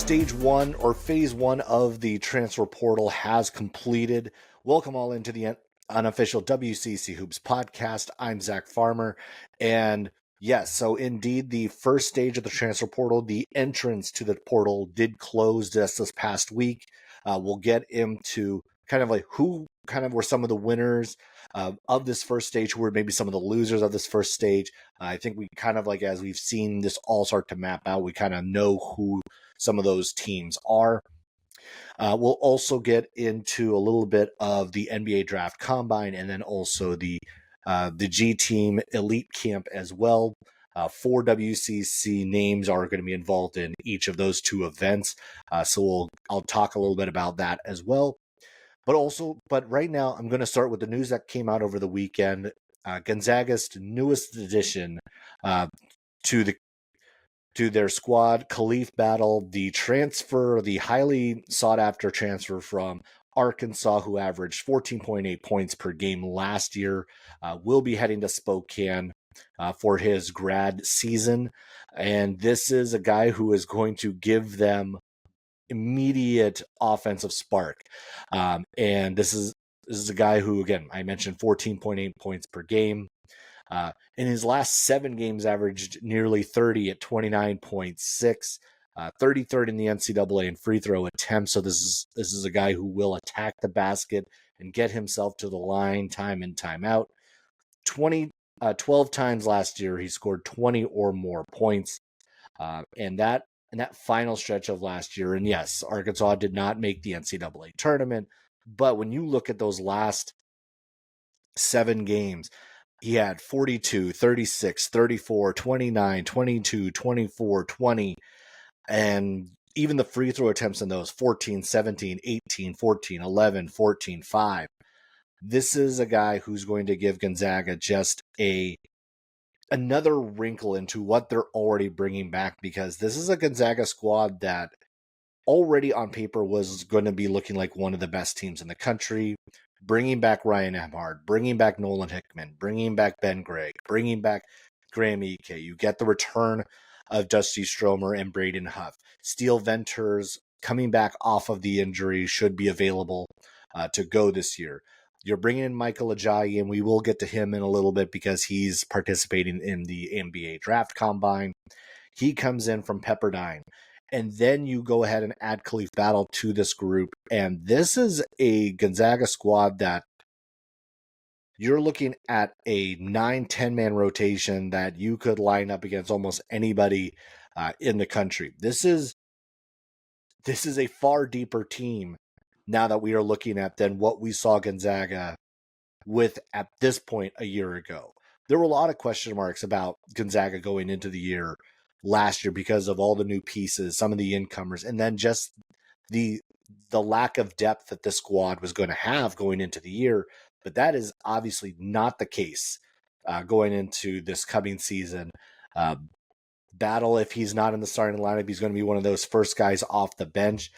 stage one or phase one of the transfer portal has completed. Welcome all into the unofficial WCC Hoops podcast. I'm Zach Farmer. And yes, so indeed, the first stage of the transfer portal, the entrance to the portal did close just this past week. We'll get into kind of like who kind of were some of the winners of this first stage, who were maybe some of the losers of this first stage. I think we kind of like, as we've seen this all start to map out, we kind of know who some of those teams are. We'll also get into a little bit of the NBA Draft Combine and then also the G Team Elite Camp as well. 4 WCC names are going to be involved in each of those two events, so I'll talk a little bit about that as well. But right now, I'm going to start with the news that came out over the weekend. Gonzaga's newest addition to their squad, Khalif Battle, the highly sought after transfer from Arkansas, who averaged 14.8 points per game last year, will be heading to Spokane for his grad season. And this is a guy who is going to give them immediate offensive spark. And this is a guy who, again, I mentioned 14.8 points per game. In his last 7 games, averaged nearly 30 at 29.6, 33rd in the NCAA in free throw attempts. So this is a guy who will attack the basket and get himself to the line time in, time out. 12 times last year, he scored 20 or more points. And that final stretch of last year, and yes, Arkansas did not make the NCAA tournament, but when you look at those last 7 games, he had 42, 36, 34, 29, 22, 24, 20, and even the free throw attempts in those 14, 17, 18, 14, 11, 14, 5. This is a guy who's going to give Gonzaga just another wrinkle into what they're already bringing back, because this is a Gonzaga squad that already on paper was going to be looking like one of the best teams in the country. Bringing back Ryan Emhart, bringing back Nolan Hickman, bringing back Ben Gregg, bringing back Graham Ike. You get the return of Dusty Stromer and Braden Huff. Steele Venters, coming back off of the injury, should be available to go this year. You're bringing in Michael Ajayi, and we will get to him in a little bit because he's participating in the NBA Draft Combine. He comes in from Pepperdine. And then you go ahead and add Khalif Battle to this group. And this is a Gonzaga squad that you're looking at a 9-10 man rotation that you could line up against almost anybody in the country. This is a far deeper team now that we are looking at than what we saw Gonzaga with at this point a year ago. There were a lot of question marks about Gonzaga going into the year last year because of all the new pieces, some of the incomers, and then just the lack of depth that this squad was going to have going into the year. But that is obviously not the case going into this coming season. Battle, if he's not in the starting lineup, he's going to be one of those first guys off the bench.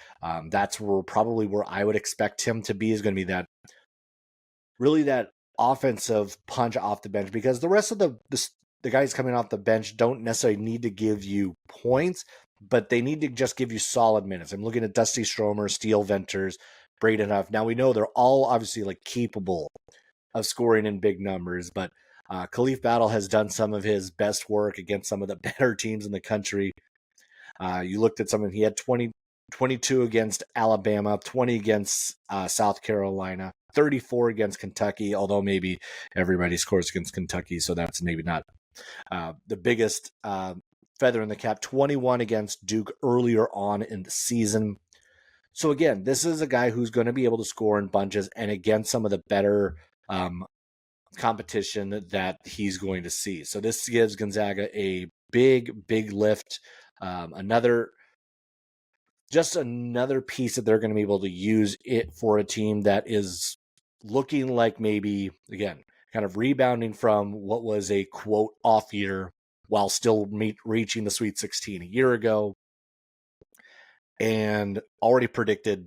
That's probably where I would expect him to be, is going to be that offensive punch off the bench, because the rest of the guys coming off the bench don't necessarily need to give you points, but they need to just give you solid minutes. I'm looking at Dusty Stromer, Steele Venters, Braden Huff. Now we know they're all obviously like capable of scoring in big numbers, but Khalif Battle has done some of his best work against some of the better teams in the country. You looked at he had 22 against Alabama, 20 against South Carolina, 34 against Kentucky, although maybe everybody scores against Kentucky, so that's maybe not the biggest feather in the cap. 21 against Duke earlier on in the season. So again, this is a guy who's going to be able to score in bunches and against some of the better competition that he's going to see. So this gives Gonzaga a big lift. Another piece that they're going to be able to use it for a team that is looking like maybe, again, kind of rebounding from what was a quote off year while still reaching the Sweet 16 a year ago, and already predicted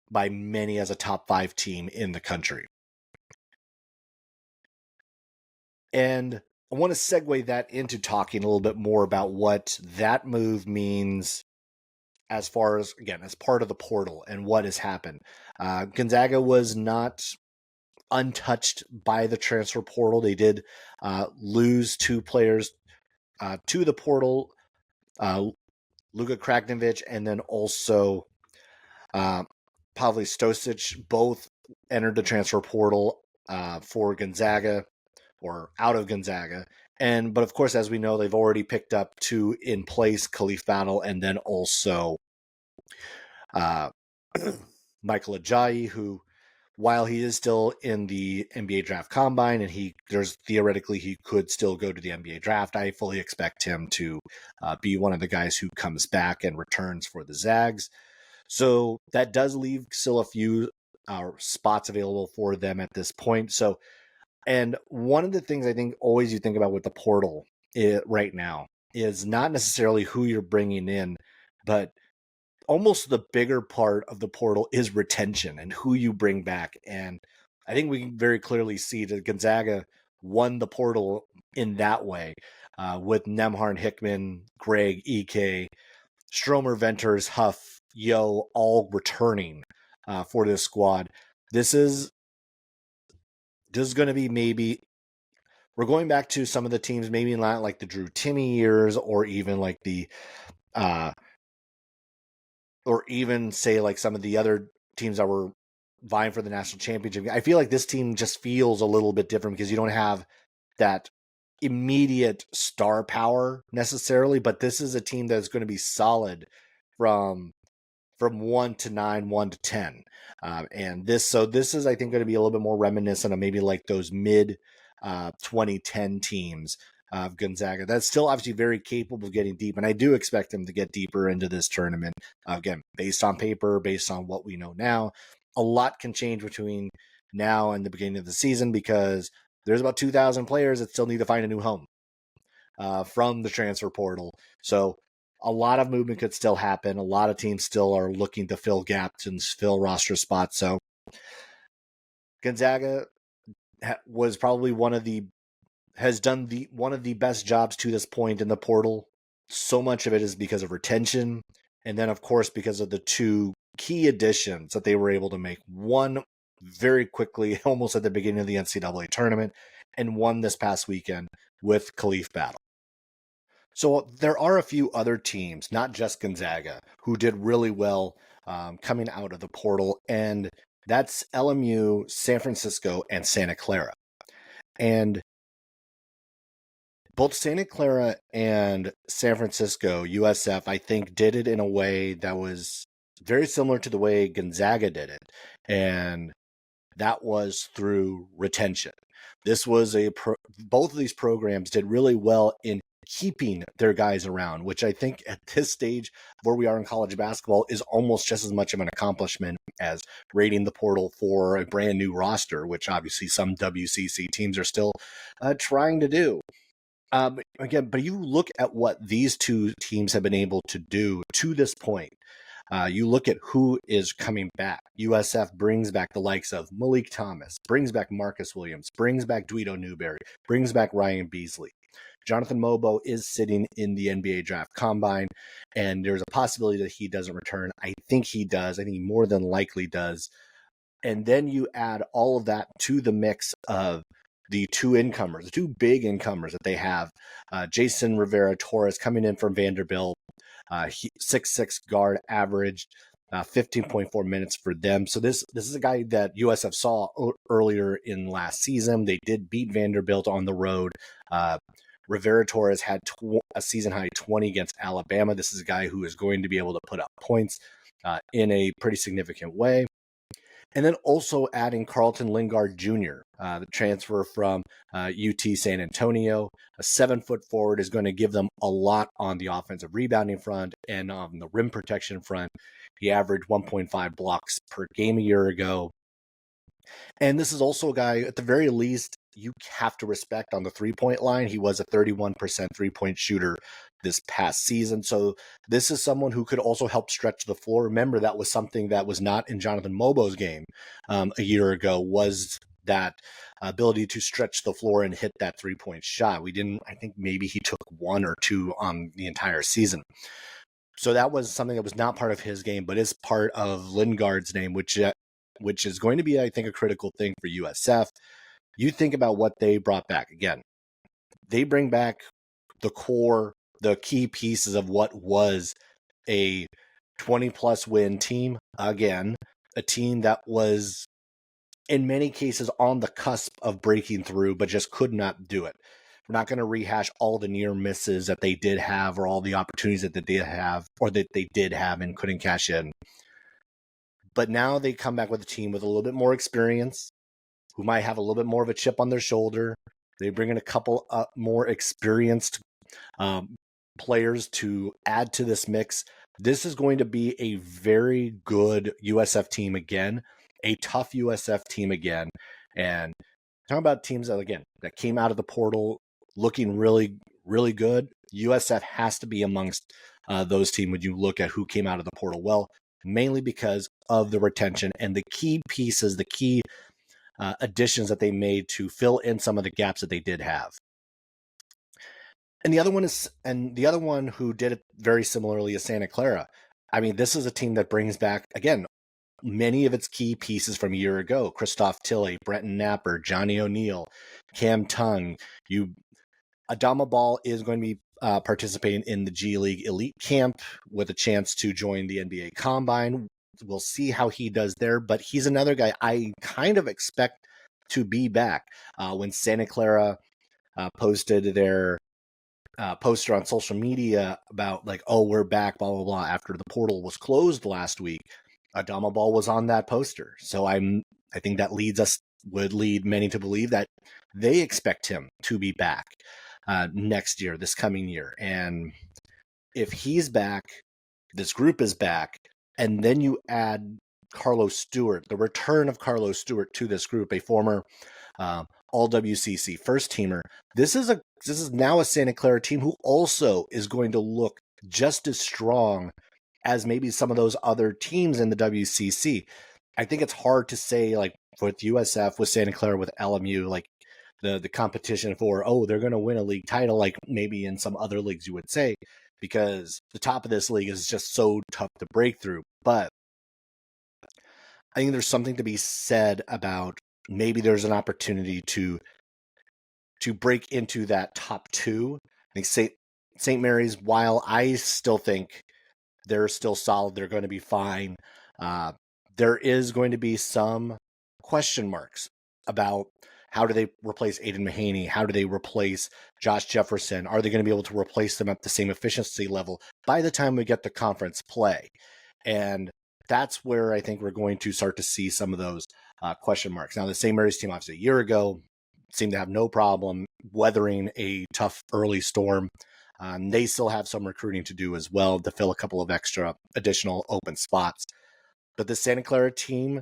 by many as a top 5 team in the country. And I want to segue that into talking a little bit more about what that move means as far as, again, as part of the portal and what has happened. Gonzaga was not untouched by the transfer portal. They did lose 2 players to the portal, Luka Kragnovic and then also Pavle Stosic. Both entered the transfer portal for Gonzaga, or out of Gonzaga. But of course, as we know, they've already picked up 2 in place, Khalif Battle, and then also Michael Ajayi, who, while he is still in the NBA draft combine and there's theoretically he could still go to the NBA draft, I fully expect him to be one of the guys who comes back and returns for the Zags. So that does leave still a few spots available for them at this point. So, and one of the things I think always you think about with the portal right now is not necessarily who you're bringing in, but almost the bigger part of the portal is retention and who you bring back. And I think we can very clearly see that Gonzaga won the portal in that way, with Nemhard, Hickman, Greg, Ike, Stromer, Venters, Huff, Yo, all returning for this squad. This is going to be maybe, we're going back to some of the teams, maybe not like the Drew Timme years, or even like or even say like some of the other teams that were vying for the national championship. I feel like this team just feels a little bit different because you don't have that immediate star power necessarily, but this is a team that's going to be solid from 1 to 9, 1 to 10. And this is, I think, going to be a little bit more reminiscent of maybe like those mid 2010 teams of Gonzaga. That's still obviously very capable of getting deep, and I do expect them to get deeper into this tournament. Again, based on paper, based on what we know now, a lot can change between now and the beginning of the season because there's about 2,000 players that still need to find a new home from the transfer portal. So a lot of movement could still happen. A lot of teams still are looking to fill gaps and fill roster spots. So Gonzaga was probably has done one of the best jobs to this point in the portal. So much of it is because of retention, and then of course because of the 2 key additions that they were able to make. One very quickly, almost at the beginning of the NCAA tournament, and one this past weekend with Khalif Battle. So there are a few other teams, not just Gonzaga, who did really well coming out of the portal, and that's LMU, San Francisco, and Santa Clara. And both Santa Clara and San Francisco, USF, I think, did it in a way that was very similar to the way Gonzaga did it. And that was through retention. This was both of these programs did really well in keeping their guys around, which I think at this stage where we are in college basketball is almost just as much of an accomplishment as raiding the portal for a brand new roster, which obviously some WCC teams are still trying to do. Again, but you look at what these 2 teams have been able to do to this point. You look at who is coming back. USF brings back the likes of Malik Thomas, brings back Marcus Williams, brings back Duito Newberry, brings back Ryan Beasley. Jonathan Mobo is sitting in the NBA draft combine, and there's a possibility that he doesn't return. I think he does. I think he more than likely does. And then you add all of that to the mix of the 2 incomers, the 2 big incomers that they have. Jason Rivera Torres coming in from Vanderbilt, 6'6" guard, averaged 15.4 minutes for them. So this is a guy that USF saw earlier in last season. They did beat Vanderbilt on the road. Rivera Torres had a season-high 20 against Alabama. This is a guy who is going to be able to put up points in a pretty significant way. And then also adding Carlton Lingard Jr., the transfer from UT San Antonio. A 7-foot forward is going to give them a lot on the offensive rebounding front and on the rim protection front. He averaged 1.5 blocks per game a year ago. And this is also a guy, at the very least, you have to respect on the 3-point line. He was a 31% 3-point shooter this past season. So this is someone who could also help stretch the floor. Remember, that was something that was not in Jonathan Mobo's game a year ago, was that ability to stretch the floor and hit that 3-point shot. I think maybe he took 1 or 2 on the entire season. So that was something that was not part of his game, but is part of Lingard's name, which is going to be, I think, a critical thing for USF. You think about what they brought back. Again, they bring back the core, the key pieces of what was a 20-plus win team. Again, a team that was, in many cases, on the cusp of breaking through, but just could not do it. We're not going to rehash all the near misses that they did have, or all the opportunities that they did have, or that they did have and couldn't cash in. But now they come back with a team with a little bit more experience, who might have a little bit more of a chip on their shoulder. They bring in a couple more experienced players to add to this mix. This is going to be a very good USF team again, a tough USF team again. And talking about teams that, again, that came out of the portal looking really, really good, USF has to be amongst those teams when you look at who came out of the portal well, mainly because of the retention and the key pieces, the key additions that they made to fill in some of the gaps that they did have. And the other one who did it very similarly is Santa Clara. I mean, this is a team that brings back, again, many of its key pieces from a year ago. Christoph Tilley, Brenton Napper, Johnny O'Neill, Cam Tung. Adama Ball is going to be participating in the G League Elite Camp with a chance to join the NBA Combine. We'll see how he does there, but he's another guy I kind of expect to be back. When Santa Clara posted their poster on social media about like, oh, we're back, blah, blah, blah, after the portal was closed last week, Adama Ball was on that poster. So I think that would lead many to believe that they expect him to be back next year, this coming year. And if he's back, this group is back, and then you add Carlos Stewart, the return of Carlos Stewart to this group, a former all WCC first teamer. This is now a Santa Clara team who also is going to look just as strong as maybe some of those other teams in the WCC. I think it's hard to say, like, with USF, with Santa Clara, with LMU, like the competition for, oh, they're going to win a league title, like maybe in some other leagues you would say, because the top of this league is just so tough to break through. But I think there's something to be said about maybe there's an opportunity to break into that top two. I think St. Mary's, while I still think they're still solid, they're going to be fine, there is going to be some question marks about how do they replace Aiden Mahaney? How do they replace Josh Jefferson? Are they going to be able to replace them at the same efficiency level by the time we get to conference play? And that's where I think we're going to start to see some of those question marks. Now, the St. Mary's team, obviously, a year ago, seemed to have no problem weathering a tough early storm. They still have some recruiting to do as well to fill a couple of additional open spots. But the Santa Clara team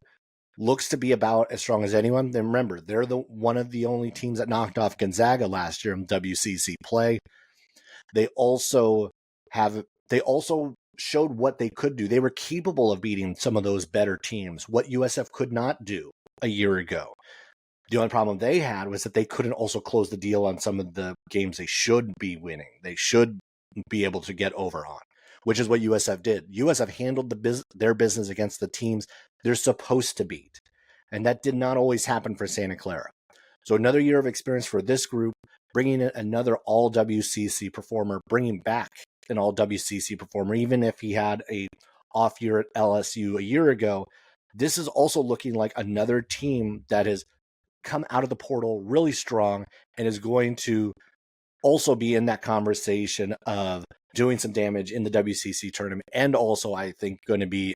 looks to be about as strong as anyone. Then remember, they're one of the only teams that knocked off Gonzaga last year in WCC play. They also showed what they could do. They were capable of beating some of those better teams, what USF could not do a year ago. The only problem they had was that they couldn't also close the deal on some of the games they should be winning. They should be able to get over on, which is what USF did. USF handled their business against the teams they're supposed to beat. And that did not always happen for Santa Clara. So another year of experience for this group, bringing in another all WCC performer, bringing back an all WCC performer, even if he had a off year at LSU a year ago. This is also looking like another team that has come out of the portal really strong and is going to also be in that conversation of doing some damage in the WCC tournament, and also I think going to be,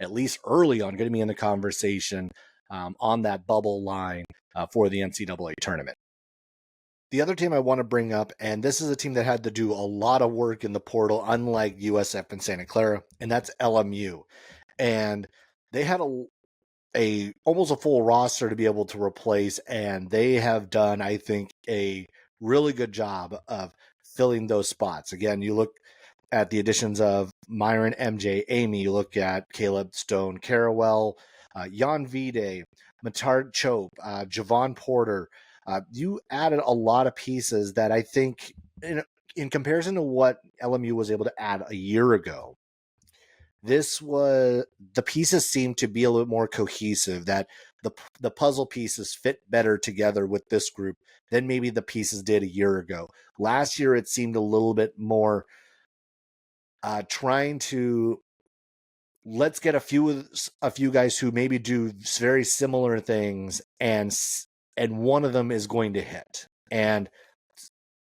at least early on, going to be in the conversation on that bubble line for the NCAA tournament. The other team I want to bring up, and this is a team that had to do a lot of work in the portal, unlike USF and Santa Clara, and that's LMU. And they had almost a full roster to be able to replace, and they have done, I think, a really good job of filling those spots. Again, you look at the additions of Myron, MJ, Amy, you look at Caleb Stone, Carawell, Jan Vide, Matard Chope, Javon Porter. You added a lot of pieces that I think, in comparison to what LMU was able to add a year ago, the pieces seem to be a little more cohesive, that the puzzle pieces fit better together with this group than maybe the pieces did a year ago. Last year, it seemed a little bit more trying to let's get a few guys who maybe do very similar things, and one of them is going to hit. And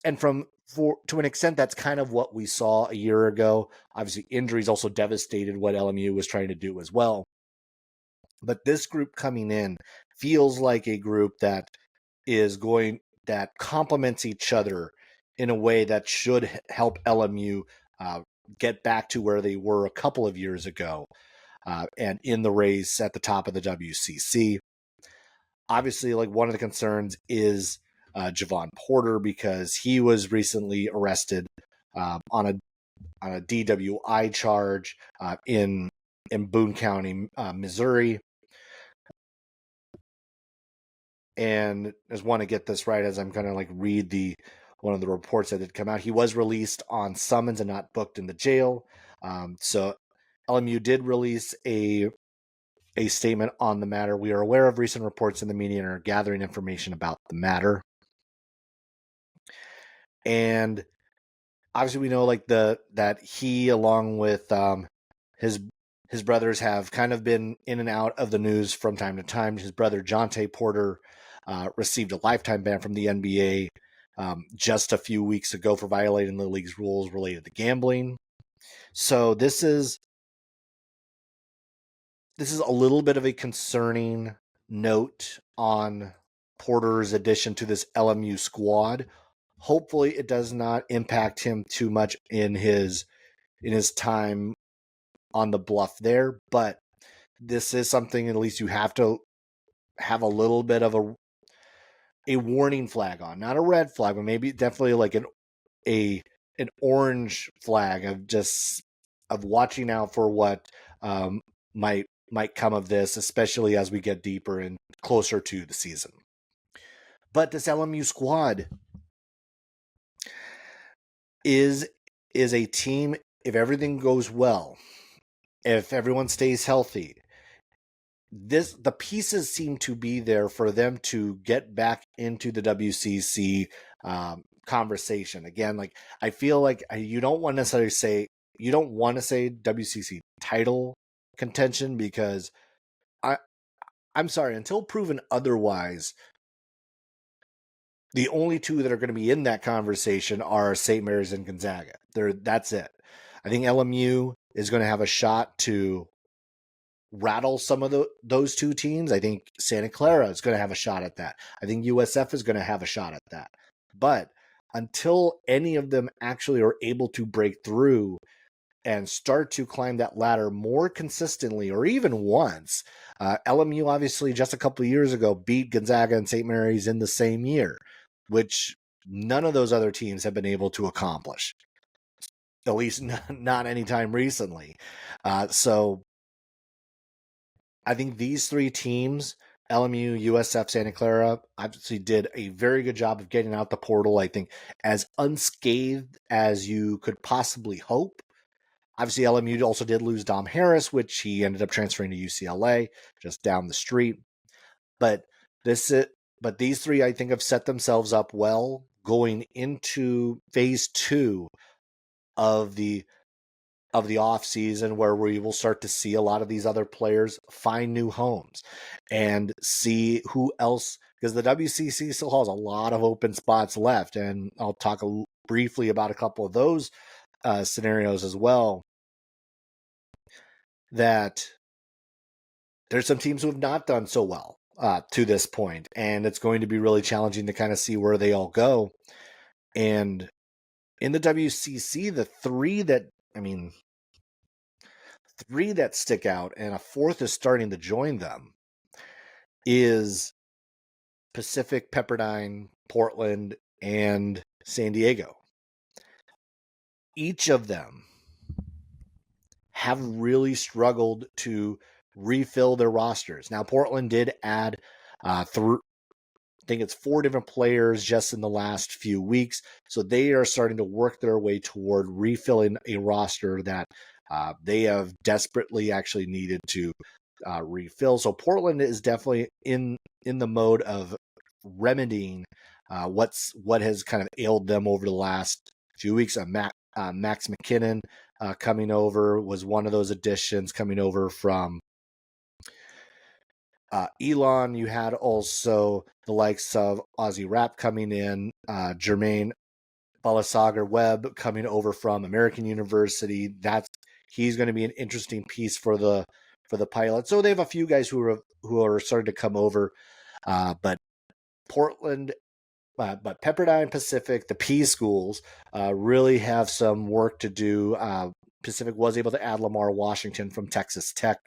to an extent, that's kind of what we saw a year ago. Obviously, injuries also devastated what LMU was trying to do as well. But this group coming in feels like a group that complements each other in a way that should help LMU get back to where they were a couple of years ago, and in the race at the top of the WCC. Obviously, like, one of the concerns is Javon Porter, because he was recently arrested on a DWI charge in Boone County, Missouri. And I just want to get this right as I'm going to like read one of the reports that had come out. He was released on summons and not booked in the jail. So LMU did release a statement on the matter. We are aware of recent reports in the media and are gathering information about the matter. And obviously, we know that he, along with his brothers, have kind of been in and out of the news from time to time. His brother Jonte Porter received a lifetime ban from the NBA just a few weeks ago for violating the league's rules related to gambling. So this is a little bit of a concerning note on Porter's addition to this LMU squad. Hopefully, it does not impact him too much in his time on the bluff there, but this is something at least you have to have a little bit of a warning flag on, not a red flag, but maybe definitely like an orange flag of watching out for what might come of this, especially as we get deeper and closer to the season. But this LMU squad is a team, if everything goes well, if everyone stays healthy, the pieces seem to be there for them to get back into the WCC conversation again. Like, I feel like you don't want to say WCC title contention, because I'm sorry, until proven otherwise, the only two that are going to be in that conversation are St. Mary's and Gonzaga. That's it. I think LMU is going to have a shot to rattle some of those two teams. I think Santa Clara is going to have a shot at that. I think USF is going to have a shot at that. But until any of them actually are able to break through and start to climb that ladder more consistently, or even once, LMU obviously just a couple of years ago beat Gonzaga and St. Mary's in the same year, which none of those other teams have been able to accomplish, at least not anytime recently. So I think these three teams, LMU, USF, Santa Clara, obviously did a very good job of getting out the portal, I think, as unscathed as you could possibly hope. Obviously, LMU also did lose Dom Harris, which he ended up transferring to UCLA, just down the street. But these three, I think, have set themselves up well going into phase 2 of the off season, where we will start to see a lot of these other players find new homes and see who else, because the WCC still has a lot of open spots left, and I'll talk briefly about a couple of those scenarios as well. That there's some teams who have not done so well to this point, and it's going to be really challenging to kind of see where they all go. And in the WCC, the three that stick out, and a fourth is starting to join them, is Pacific, Pepperdine, Portland, and San Diego. Each of them have really struggled to refill their rosters. Now, Portland did add I think it's 4 different players just in the last few weeks. So they are starting to work their way toward refilling a roster that They have desperately actually needed to refill. So Portland is definitely in the mode of remedying what has kind of ailed them over the last few weeks. Max McKinnon coming over was one of those additions coming over from Elon. You had also the likes of Ozzy Rapp coming in, Jermaine Balasagar Webb coming over from American University. He's going to be an interesting piece for the pilot. So they have a few guys who are starting to come over, but Portland, but Pepperdine, Pacific, the P schools really have some work to do. Pacific was able to add Lamar Washington from Texas Tech,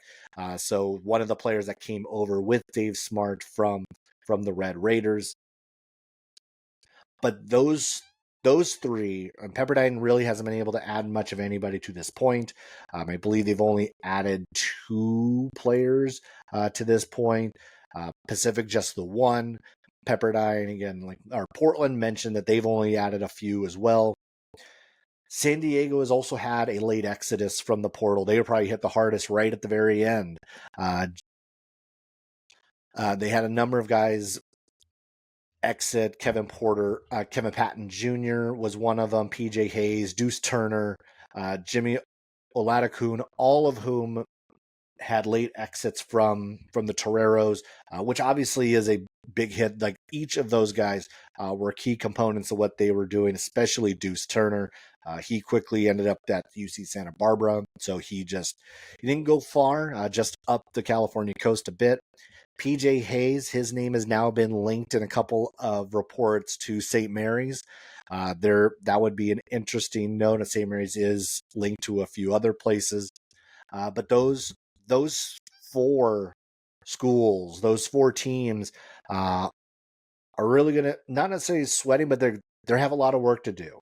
so one of the players that came over with Dave Smart from the Red Raiders. But those three, Pepperdine really hasn't been able to add much of anybody to this point. I believe they've only added 2 players to this point. Pacific just the one. Pepperdine again, or Portland mentioned that they've only added a few as well. San Diego has also had a late exodus from the portal. They probably hit the hardest right at the very end. They had a number of guys exit. Kevin Patton Jr. was one of them. PJ Hayes, Deuce Turner, Jimmy Oladokun, all of whom had late exits from the Toreros, which obviously is a big hit. Like each of those guys were key components of what they were doing, especially Deuce Turner. He quickly ended up at UC Santa Barbara, so he didn't go far, just up the California coast a bit. PJ Hayes, his name has now been linked in a couple of reports to St. Mary's. That would be an interesting note. St. Mary's is linked to a few other places, but those 4 schools, those 4 teams, are really going to not necessarily sweating, but they have a lot of work to do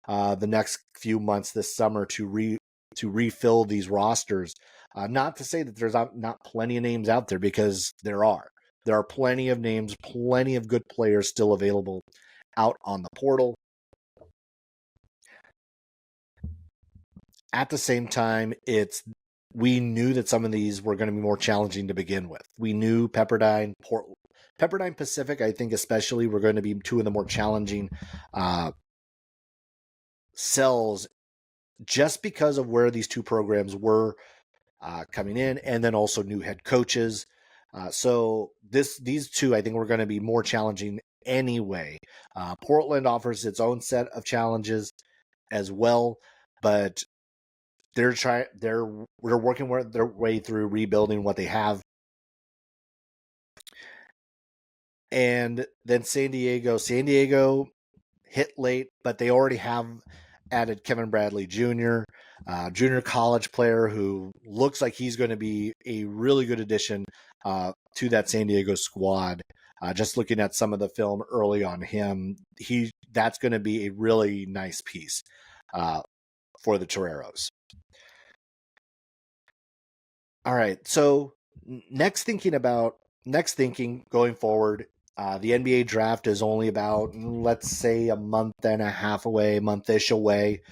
the next few months this summer to refill these rosters. Not to say that there's not plenty of names out there, because there are plenty of names, plenty of good players still available out on the portal. At the same time, we knew that some of these were going to be more challenging to begin with. We knew Pepperdine Pacific, I think especially, were going to be 2 of the more challenging cells, just because of where these 2 programs were coming in, and then also new head coaches. So these 2, I think, were going to be more challenging anyway. Portland offers its own set of challenges as well, but they're working their way through rebuilding what they have. And then San Diego hit late, but they already have added Kevin Bradley Jr., junior college player who looks like he's going to be a really good addition to that San Diego squad. Just looking at some of the film early on him, that's going to be a really nice piece for the Toreros. All right, so next thinking going forward, the NBA draft is only about, let's say, a month-ish away.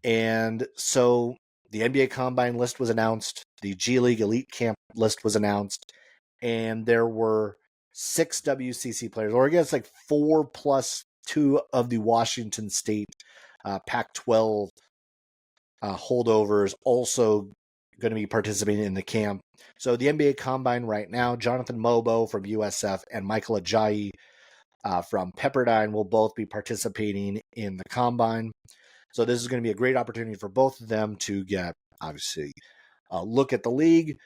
And so the NBA Combine list was announced, the G League Elite Camp list was announced, and there were 6 WCC players, or I guess 4 plus 2 of the Washington State Pac-12 holdovers also going to be participating in the camp. So the NBA Combine right now, Jonathan Mobo from USF and Michael Ajayi from Pepperdine will both be participating in the Combine. So this is going to be a great opportunity for both of them to get, obviously, a look at the league,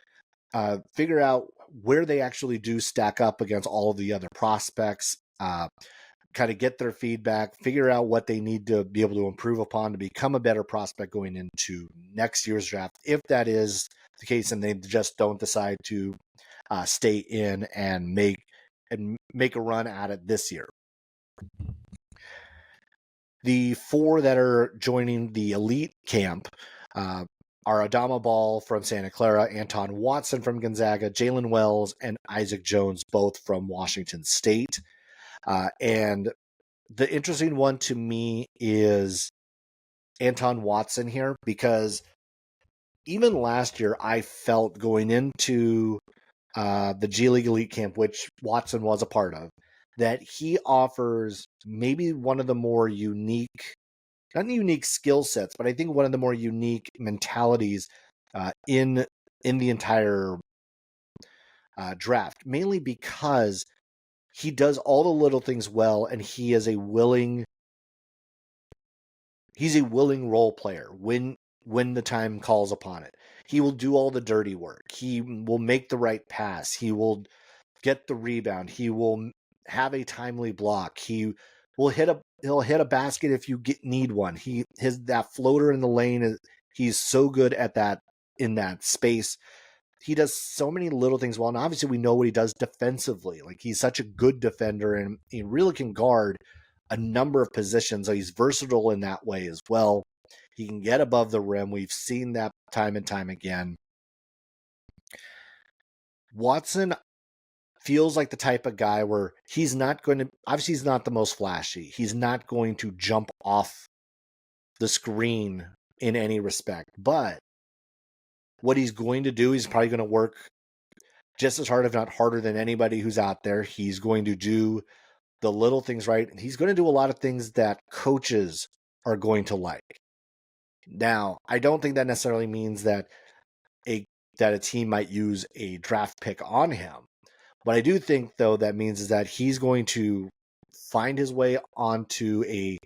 figure out where they actually do stack up against all of the other prospects, kind of get their feedback, figure out what they need to be able to improve upon to become a better prospect going into next year's draft, if that is the case and they just don't decide to stay in and make a run at it this year. The 4 that are joining the elite camp are Adama Ball from Santa Clara, Anton Watson from Gonzaga, Jalen Wells, and Isaac Jones, both from Washington State. And the interesting one to me is Anton Watson here, because even last year, I felt going into the G League Elite Camp, which Watson was a part of, that he offers maybe one of the more unique, not unique skill sets, but I think one of the more unique mentalities in the entire draft, mainly because he does all the little things well, and he's a willing role player when the time calls upon it. He will do all the dirty work. He will make the right pass. He will get the rebound. He will have a timely block. He'll hit a basket if you need one. That floater in the lane he's so good at that in that space. He does so many little things well. And obviously we know what he does defensively. Like, he's such a good defender, and he really can guard a number of positions. So he's versatile in that way as well. He can get above the rim. We've seen that time and time again. Watson feels like the type of guy where he's not going to, obviously he's not the most flashy. He's not going to jump off the screen in any respect. But what he's going to do, he's probably going to work just as hard, if not harder, than anybody who's out there. He's going to do the little things right. And he's going to do a lot of things that coaches are going to like. Now, I don't think that necessarily means that a team might use a draft pick on him. What I do think, though, that means is that he's going to find his way onto a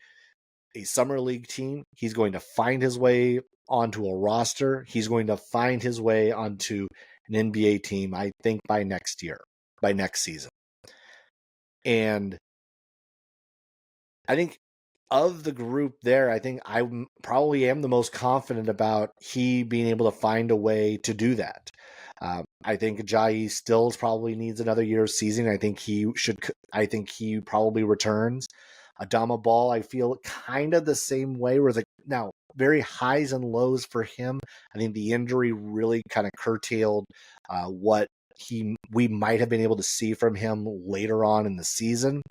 summer league team. He's going to find his way onto a roster. He's going to find his way onto an NBA team, I think, by next season. And I think of the group there, I think I probably am the most confident about he being able to find a way to do that. I think Ajayi still probably needs another year of season. I think he probably returns. Adama Ball, I feel kind of the same way. Where now very highs and lows for him. I think the injury really kind of curtailed what we might have been able to see from him later on in the season.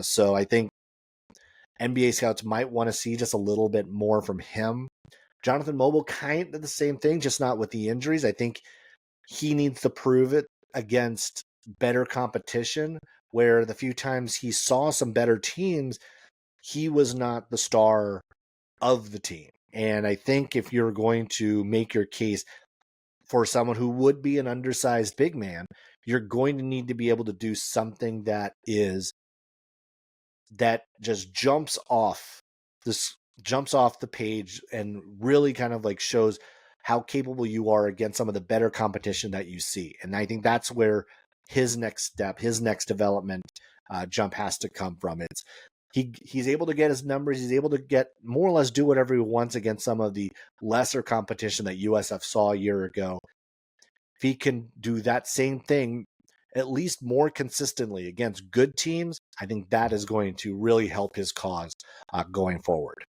So I think NBA scouts might want to see just a little bit more from him. Jonathan Mobile, kind of the same thing, just not with the injuries. I think he needs to prove it against better competition, where the few times he saw some better teams, he was not the star of the team. And I think if you're going to make your case for someone who would be an undersized big man, you're going to need to be able to do something that just jumps off the page and really kind of like shows how capable you are against some of the better competition that you see. And I think that's where his next step, his next development jump has to come from. He's able to get his numbers. He's able to get more or less do whatever he wants against some of the lesser competition that USF saw a year ago. If he can do that same thing, at least more consistently against good teams, I think that is going to really help his cause going forward.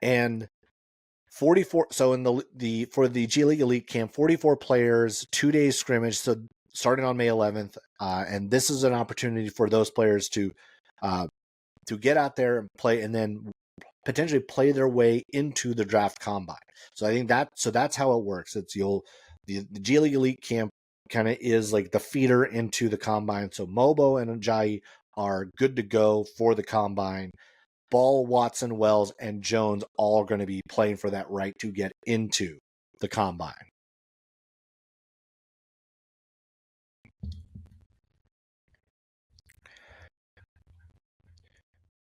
And 44. So in for the G League Elite Camp, 44 players, 2 days scrimmage. So starting on May 11th, and this is an opportunity for those players to get out there and play, and then potentially play their way into the draft combine. So I think that's how it works. It's the G League Elite Camp kind of is like the feeder into the combine. So Mobo and Ajayi are good to go for the combine. Ball, Watson, Wells, and Jones all going to be playing for that right to get into the combine.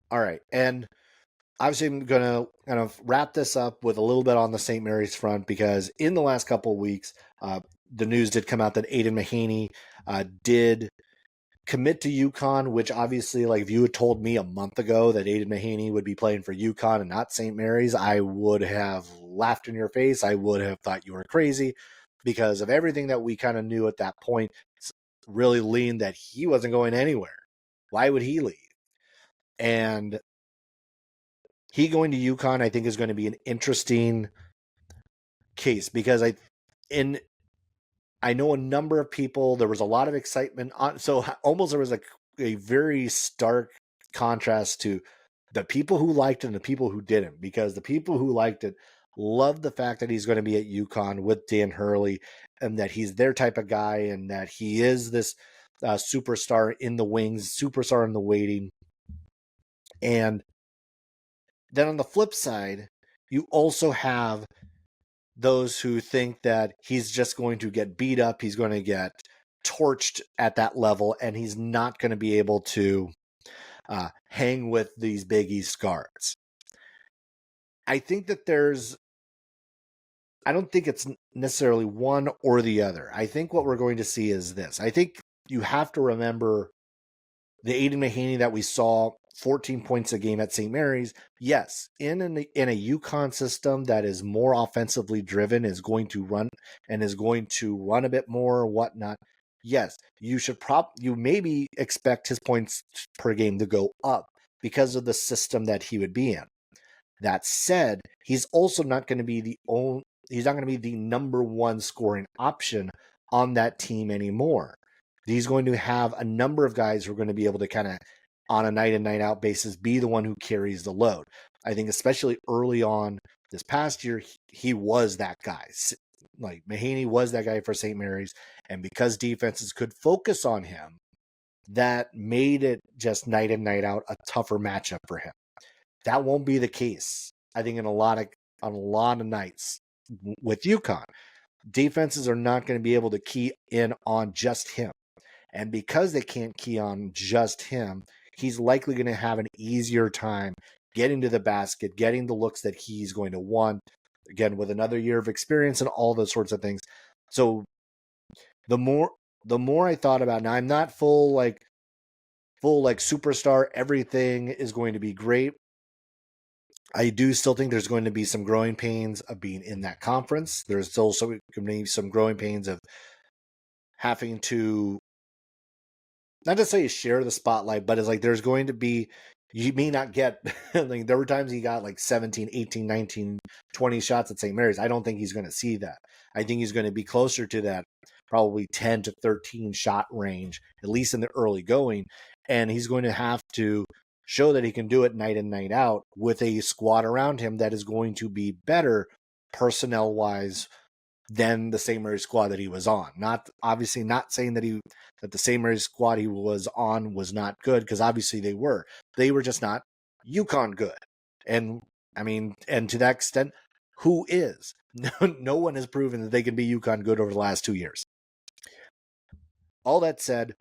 All right, and obviously I'm going to kind of wrap this up with a little bit on the St. Mary's front, because in the last couple of weeks, the news did come out that Aiden Mahaney did commit to UConn, which obviously, like, if you had told me a month ago that Aiden Mahaney would be playing for UConn and not St. Mary's, I would have laughed in your face. I would have thought you were crazy, because of everything that we kind of knew at that point. Really leaned that he wasn't going anywhere. Why would he leave? And he going to UConn, I think, is going to be an interesting case, because I know a number of people, there was a lot of excitement on, so almost there was a very stark contrast to the people who liked it and the people who didn't, because the people who liked it, Love the fact that he's going to be at UConn with Dan Hurley, and that he's their type of guy, and that he is this superstar in the wings, superstar in the waiting. And then on the flip side, you also have those who think that he's just going to get beat up, he's going to get torched at that level, and he's not going to be able to hang with these Big East guards. I think that I don't think it's necessarily one or the other. I think what we're going to see is this. I think you have to remember the Aiden Mahaney that we saw, 14 points a game at St. Mary's. Yes, in a UConn system that is more offensively driven, is going to run a bit more or whatnot. Yes, you maybe expect his points per game to go up because of the system that he would be in. That said, he's also not going to be the number one scoring option on that team anymore. He's going to have a number of guys who are going to be able to kind of, on a night in, night out basis, be the one who carries the load. I think especially early on this past year, he was that guy. Like Mahaney was that guy for St. Mary's, and because defenses could focus on him, that made it just night in, night out a tougher matchup for him. That won't be the case, I think, on a lot of nights with UConn. Defenses are not going to be able to key in on just him. And because they can't key on just him, he's likely going to have an easier time getting to the basket, getting the looks that he's going to want, again, with another year of experience and all those sorts of things. So the more I thought about it, now I'm not full superstar, everything is going to be great. I do still think there's going to be some growing pains of being in that conference. There's still going to be some growing pains of having to, not to say share the spotlight, but it's like there's going to be, you may not get, like there were times he got like 17, 18, 19, 20 shots at St. Mary's. I don't think he's going to see that. I think he's going to be closer to that probably 10 to 13 shot range, at least in the early going. And he's going to have to show that he can do it night in, night out with a squad around him that is going to be better personnel-wise than the St. Mary's squad that he was on. Obviously not saying that the St. Mary's squad he was on was not good, because obviously they were. They were just not UConn good. And I mean, and to that extent, who is? No one has proven that they can be UConn good over the last 2 years. All that said,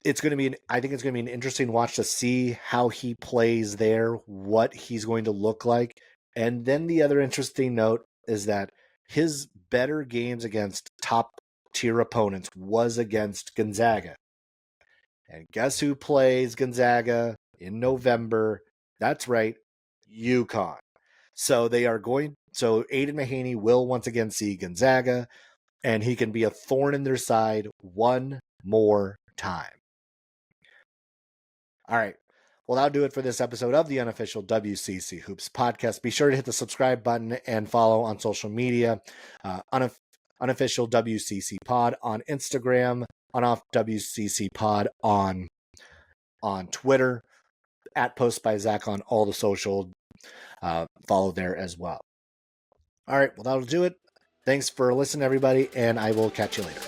I think it's going to be an interesting watch to see how he plays there, what he's going to look like. And then the other interesting note is that his better games against top tier opponents was against Gonzaga. And guess who plays Gonzaga in November? That's right, UConn. So Aiden Mahaney will once again see Gonzaga, and he can be a thorn in their side one more time. All right. Well, that'll do it for this episode of the unofficial WCC Hoops podcast. Be sure to hit the subscribe button and follow on social media. Unofficial WCC pod on Instagram, unoff WCC pod on Twitter, at Post by Zach on all the social. Follow there as well. All right. Well, that'll do it. Thanks for listening, everybody, and I will catch you later.